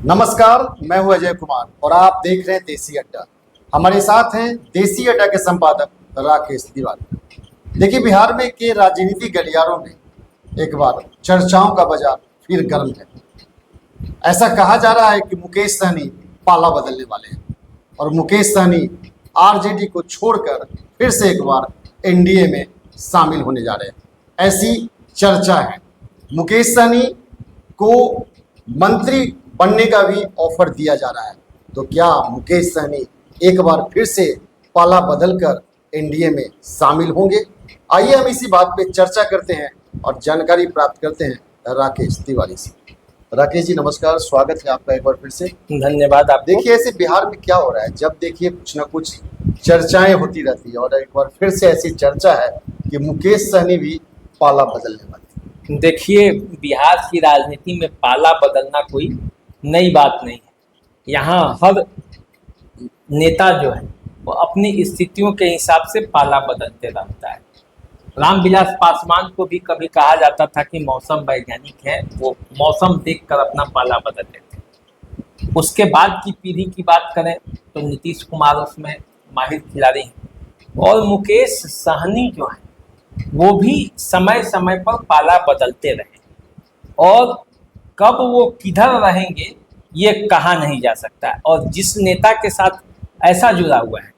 नमस्कार, मैं हूं अजय कुमार और आप देख रहे हैं देसी अड्डा। हमारे साथ हैं देसी अड्डा के संपादक राकेश तिवारी। देखिए, बिहार में के राजनीतिक गलियारों में एक बार चर्चाओं का बाजार फिर गर्म है। ऐसा कहा जा रहा है कि मुकेश सहनी पाला बदलने वाले हैं और मुकेश सहनी आरजेडी को छोड़कर फिर से एक बार एनडीए में शामिल होने जा रहे हैं, ऐसी चर्चा है। मुकेश सहनी को मंत्री बनने का भी ऑफर दिया जा रहा है। तो क्या मुकेश सहनी एक बार फिर से पाला बदलकर एनडीए में शामिल होंगे? आइए हम इसी बात पे चर्चा करते हैं और जानकारी प्राप्त करते हैं राकेश तिवारी से। राकेश जी नमस्कार, स्वागत है आपका एक बार फिर से। धन्यवाद। आप देखिए, ऐसे बिहार में क्या हो रहा है, जब देखिए कुछ ना कुछ चर्चाएं होती रहती है और एक बार फिर से ऐसी चर्चा है कि मुकेश सहनी भी पाला बदलने वाले। देखिए, बिहार की राजनीति में पाला बदलना कोई नई बात नहीं है। यहाँ हर नेता जो है वो अपनी स्थितियों के हिसाब से पाला बदलते रहता है। रामविलास पासवान को भी कभी कहा जाता था कि मौसम वैज्ञानिक है, वो मौसम देखकर अपना पाला बदलते थे। उसके बाद की पीढ़ी की बात करें तो नीतीश कुमार उसमें माहिर खिलाड़ी हैं और मुकेश सहनी जो है वो भी समय समय पर पाला बदलते रहे और कब वो किधर रहेंगे ये कहा नहीं जा सकता। और जिस नेता के साथ ऐसा जुड़ा हुआ है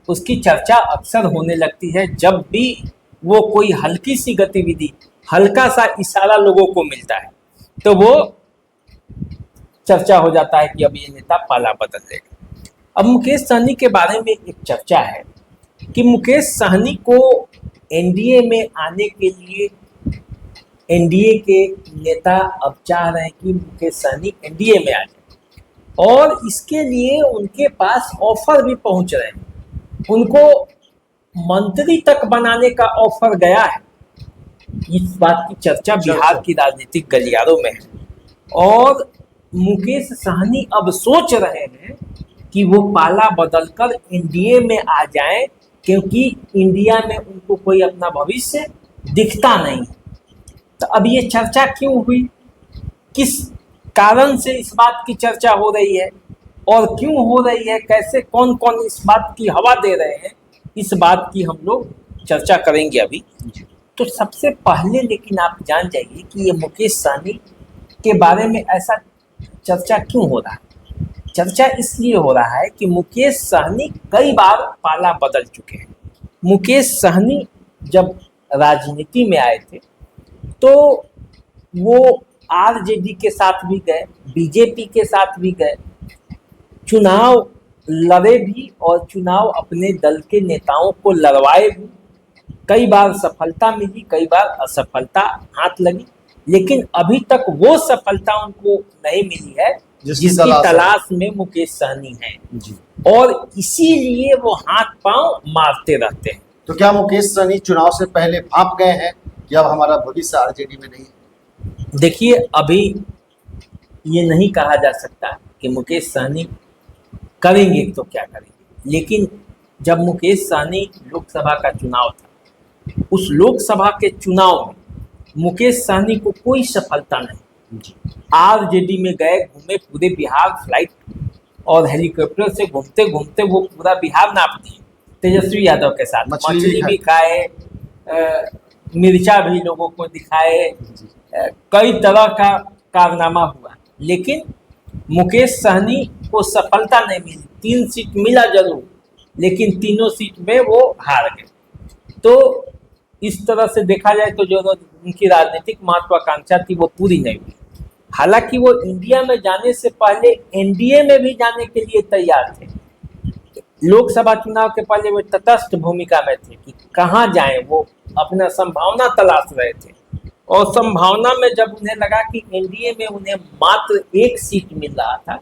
उसकी चर्चा अक्सर होने लगती है जब भी वो कोई हल्की सी गतिविधि, हल्का सा इशारा लोगों को मिलता है तो वो चर्चा हो जाता है कि अब ये नेता पाला बदल देगा। अब मुकेश सहनी के बारे में एक चर्चा है कि मुकेश सहनी को एनडीए में आने के लिए एनडीए के नेता अब चाह रहे हैं कि मुकेश सहनी एनडीए में आ जाए और इसके लिए उनके पास ऑफर भी पहुंच रहे हैं। उनको मंत्री तक बनाने का ऑफर गया है। इस बात की चर्चा बिहार की राजनीतिक गलियारों में है और मुकेश सहनी अब सोच रहे हैं कि वो पाला बदलकर एनडीए में आ जाएं, क्योंकि इंडिया में उनको कोई अपना भविष्य दिखता नहीं है। तो अब ये चर्चा क्यों हुई, किस कारण से इस बात की चर्चा हो रही है और क्यों हो रही है, कैसे कौन कौन इस बात की हवा दे रहे हैं, इस बात की हम लोग चर्चा करेंगे अभी। तो सबसे पहले लेकिन आप जान जाइए कि ये मुकेश सहनी के बारे में ऐसा चर्चा क्यों हो रहा है। चर्चा इसलिए हो रहा है कि मुकेश सहनी कई बार पाला बदल चुके हैं। मुकेश सहनी जब राजनीति में आए थे तो वो आरजेडी के साथ भी गए, बीजेपी के साथ भी गए, चुनाव लड़े भी और चुनाव अपने दल के नेताओं को लड़वाए भी। कई बार सफलता मिली, कई बार असफलता हाथ लगी, लेकिन अभी तक वो सफलता उनको नहीं मिली है जिसकी तलाश में मुकेश सहनी है और इसीलिए वो हाथ पांव मारते रहते हैं। तो क्या मुकेश सहनी चुनाव से पहले भाप गए हैं कि अब हमारा भविष्य आरजेडी में नहीं है? देखिए, अभी ये नहीं कहा जा सकता कि मुकेश सहनी करेंगे तो क्या करेंगे, लेकिन जब मुकेश सहनी लोकसभा का चुनाव था, उस लोकसभा के चुनाव में मुकेश सहनी को कोई सफलता नहीं। आरजेडी में गए, घूमे पूरे बिहार, फ्लाइट और हेलीकॉप्टर से घूमते घूमते वो पूरा बिहार नाप दिए तेजस्वी यादव के साथ। मछली भी खाए, मिर्चा भी लोगों को दिखाए, कई तरह का कारनामा हुआ, लेकिन मुकेश सहनी को सफलता नहीं मिली। 3 सीट मिला जरूर, लेकिन तीनों सीट में वो हार गए। तो इस तरह से देखा जाए तो जो उनकी राजनीतिक महत्वाकांक्षा थी वो पूरी नहीं हुई। हालांकि वो इंडिया में जाने से पहले एनडीए में भी जाने के लिए तैयार थे। लोकसभा चुनाव के पहले वो तटस्थ भूमिका में थे कि कहाँ जाएं, वो अपना संभावना तलाश रहे थे और संभावना में जब उन्हें लगा कि एनडीए में उन्हें मात्र 1 सीट मिल रहा था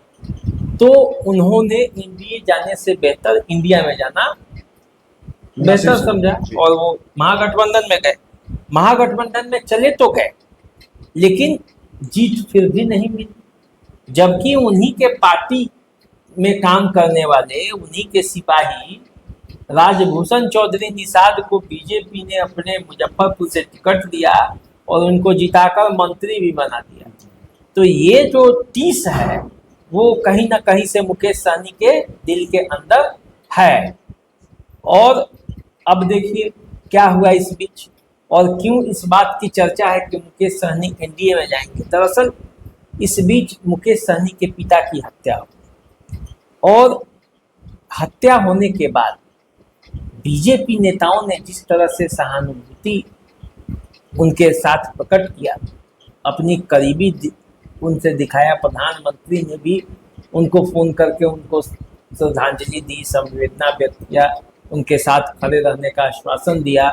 तो उन्होंने एनडीए जाने से बेहतर इंडिया में जाना बेहतर समझा और वो महागठबंधन में गए। महागठबंधन में चले तो गए, लेकिन जीत फिर भी नहीं मिली, जबकि उन्हीं के पार्टी में काम करने वाले, उन्हीं के सिपाही राजभूषण चौधरी निषाद को बीजेपी ने अपने मुजफ्फरपुर से टिकट दिया और उनको जिताकर मंत्री भी बना दिया। तो ये जो 30 है वो कहीं ना कहीं से मुकेश सहनी के दिल के अंदर है। और अब देखिए क्या हुआ इस बीच, और क्यों इस बात की चर्चा है कि मुकेश सहनी एनडीए में जाएंगे। दरअसल इस बीच मुकेश सहनी के पिता की हत्या हो, और हत्या होने के बाद बीजेपी नेताओं ने जिस तरह से सहानुभूति उनके साथ प्रकट किया, अपनी करीबी उनसे दिखाया, प्रधानमंत्री ने भी उनको फ़ोन करके उनको श्रद्धांजलि दी, संवेदना व्यक्त किया, उनके साथ खड़े रहने का आश्वासन दिया।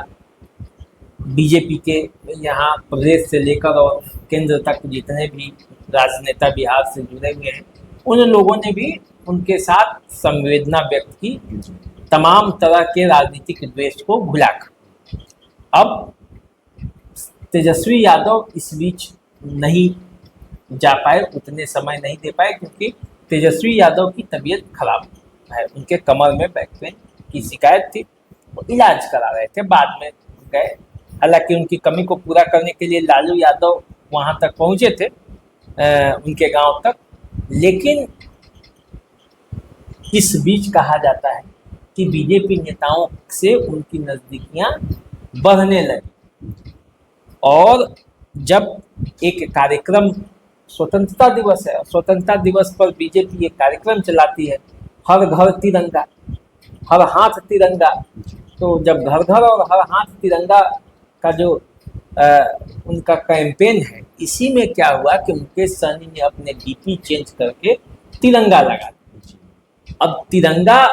बीजेपी के यहाँ प्रदेश से लेकर और केंद्र तक जितने भी राजनेता बिहार से जुड़े हुए हैं, उन लोगों ने भी उनके साथ संवेदना व्यक्त की, तमाम तरह के राजनीतिक द्वेष को भुलाकर। अब तेजस्वी यादव इस बीच नहीं जा पाए, उतने समय नहीं दे पाए, क्योंकि तेजस्वी यादव की तबीयत खराब है, उनके कमर में बैक पेन की शिकायत थी, वो इलाज करा रहे थे, बाद में गए। हालांकि उनकी कमी को पूरा करने के लिए लालू यादव वहां तक पहुंचे थे, उनके गांव तक, लेकिन इस बीच कहा जाता है कि बीजेपी नेताओं से उनकी नज़दीकियां बढ़ने लगी। और जब एक कार्यक्रम स्वतंत्रता दिवस है, स्वतंत्रता दिवस पर बीजेपी एक कार्यक्रम चलाती है, हर घर तिरंगा हर हाथ तिरंगा। तो जब घर घर और हर हाथ तिरंगा का जो उनका कैंपेन है, इसी में क्या हुआ कि मुकेश सहनी ने अपने डीपी चेंज करके तिरंगा लगा दिया। अब तिरंगा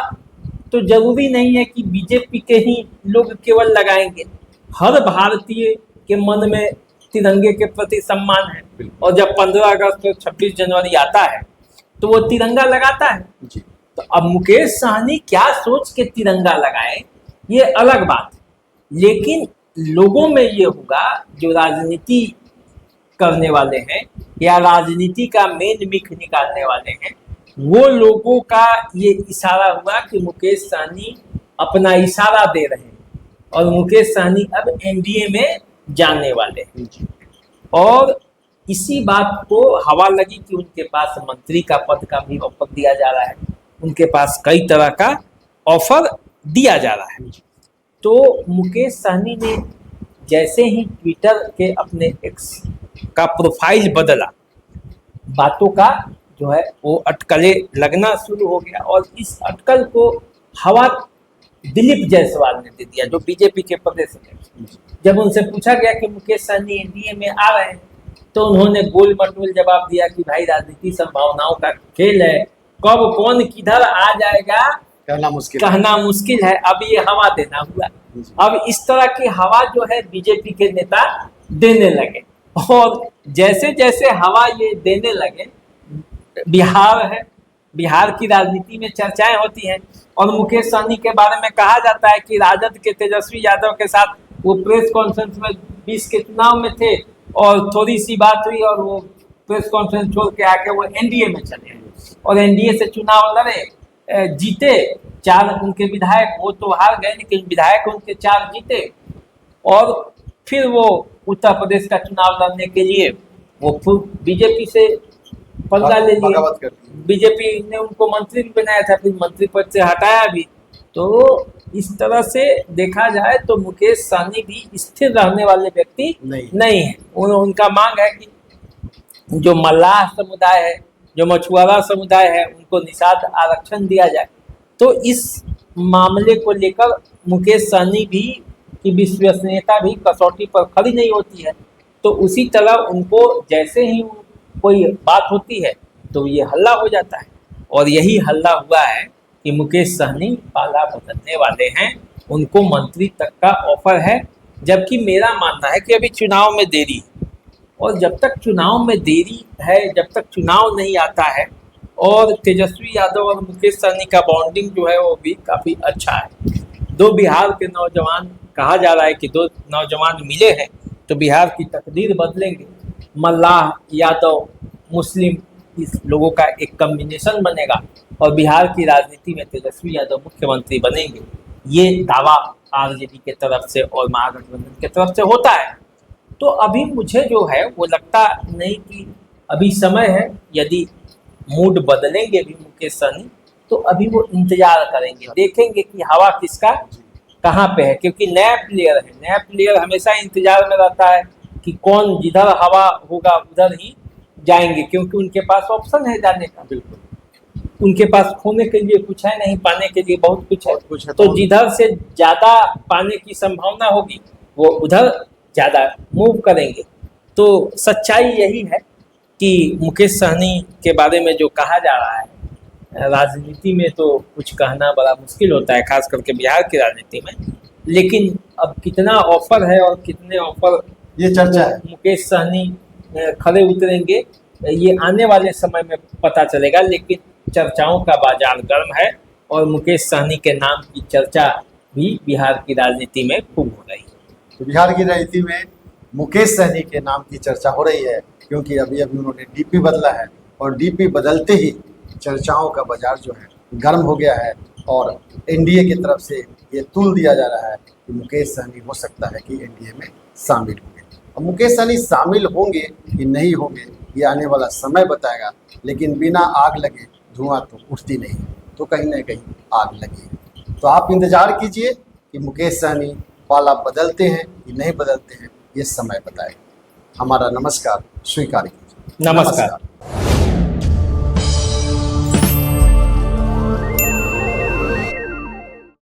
तो जरूरी नहीं है कि बीजेपी के ही लोग केवल लगाएंगे, हर भारतीय के मन में तिरंगे के प्रति सम्मान है, और जब 15 अगस्त और 26 जनवरी आता है तो वो तिरंगा लगाता है। तो अब मुकेश सहनी क्या सोच के तिरंगा लगाए, ये अलग बात है, लेकिन लोगों में ये होगा, जो राजनीति करने वाले हैं या राजनीति का मेन मिख निकालने वाले हैं, वो लोगों का ये इशारा हुआ कि मुकेश सहनी अपना इशारा दे रहे हैं, और मुकेश सहनी अब एनडीए में जाने वाले हैं। और इसी बात को हवा लगी कि उनके पास मंत्री का पद का भी ऑफर दिया जा रहा है, उनके पास कई तरह का ऑफर दिया जा रहा है। तो मुकेश सहनी ने जैसे ही ट्विटर के अपने एक्स का प्रोफाइल बदला, बातों का जो है वो अटकलें लगना शुरू हो गया, और इस अटकल को हवा दिलीप जायसवाल ने दे दिया, जो बीजेपी के प्रदेश अध्यक्ष। जब उनसे पूछा गया कि मुकेश सहनी एनडीए में आ रहे हैं, तो उन्होंने गोल मटोल जवाब दिया कि भाई राजनीति संभावनाओं का खेल है, कब कौन किधर आ जाएगा कहना मुश्किल है। अब ये हवा देना हुआ। अब इस तरह की हवा जो है बीजेपी के नेता देने लगे, और जैसे जैसे हवा ये देने लगे, बिहार है, बिहार की राजनीति में चर्चाएं होती हैं, और मुकेश सहनी के बारे में कहा जाता है कि राजद के तेजस्वी यादव के साथ वो प्रेस कॉन्फ्रेंस में 20 के चुनाव में थे, और थोड़ी सी बात हुई और वो प्रेस कॉन्फ्रेंस छोड़ के आके वो एनडीए में चले गए, और एनडीए से चुनाव लड़े, जीते। 4 उनके विधायक, वो तो हार गए, लेकिन विधायक उनके 4 जीते, और फिर वो उत्तर प्रदेश का चुनाव लड़ने के लिए वो बीजेपी से पंगा ले लिए। बीजेपी ने उनको मंत्री भी बनाया था, फिर मंत्री पद से हटाया भी। तो इस तरह से देखा जाए तो मुकेश सहनी भी स्थिर रहने वाले व्यक्ति नहीं है। उनका मांग है कि जो मल्लाह समुदाय है, जो मछुआरा समुदाय है, उनको निषाद आरक्षण दिया जाए। तो इस मामले को लेकर मुकेश सहनी भी की विश्वसनीयता भी कसौटी पर खड़ी नहीं होती है। तो उसी तरह उनको जैसे ही कोई बात होती है तो ये हल्ला हो जाता है, और यही हल्ला हुआ है कि मुकेश सहनी पाला बदलने वाले हैं, उनको मंत्री तक का ऑफर है। जबकि मेरा मानना है कि अभी चुनाव में देरी है, और जब तक चुनाव में देरी है, जब तक चुनाव नहीं आता है, और तेजस्वी यादव और मुकेश सहनी का बॉन्डिंग जो है वो भी काफ़ी अच्छा है। 2 बिहार के नौजवान, कहा जा रहा है कि 2 नौजवान मिले हैं तो बिहार की तकदीर बदलेंगे। मल्लाह, यादव, मुस्लिम, इस लोगों का एक कम्बिनेशन बनेगा, और बिहार की राजनीति में तेजस्वी यादव मुख्यमंत्री बनेंगे। ये दावा आरजेडी के तरफ से और महागठबंधन के तरफ से होता है। तो अभी मुझे जो है वो लगता नहीं कि अभी समय है। यदि मूड बदलेंगे भी मुकेश सहनी, तो अभी वो इंतजार करेंगे, देखेंगे कि हवा किसका कहाँ पे है, क्योंकि नया प्लेयर है, नया प्लेयर हमेशा इंतजार में रहता है कि कौन जिधर हवा होगा उधर ही जाएंगे, क्योंकि उनके पास ऑप्शन है जाने का, बिल्कुल उनके पास खोने के लिए कुछ है नहीं, पाने के लिए बहुत कुछ है। बहुत कुछ है, तो तो जिधर से ज्यादा पाने की संभावना होगी वो उधर ज्यादा मूव करेंगे। तो सच्चाई यही है कि मुकेश सहनी के बारे में जो कहा जा रहा है, राजनीति में तो कुछ कहना बड़ा मुश्किल होता है, खास करके बिहार की राजनीति में, लेकिन अब कितना ऑफर है और कितने ऑफर ये चर्चा है। मुकेश सहनी खड़े उतरेंगे, ये आने वाले समय में पता चलेगा, लेकिन चर्चाओं का बाजार गर्म है और मुकेश सहनी के नाम की चर्चा भी बिहार की राजनीति में खूब हो रही है। तो बिहार की राजनीति में मुकेश सहनी के नाम की चर्चा हो रही है, क्योंकि अभी अभी उन्होंने डीपी बदला है और डीपी बदलते ही चर्चाओं का बाजार जो है गर्म हो गया है और एनडीए की तरफ से ये तूल दिया जा रहा है कि मुकेश सहनी हो सकता है कि एनडीए में शामिल होंगे। और मुकेश सहनी शामिल होंगे कि नहीं होंगे ये आने वाला समय बताएगा, लेकिन बिना आग लगे धुआं तो उठती नहीं, तो कहीं ना कहीं आग लगी है। तो आप इंतजार कीजिए कि मुकेश सहनी पाला बदलते हैं कि नहीं बदलते हैं, ये समय बताएगा। हमारा नमस्कार स्वीकार कीजिए। नमस्कार।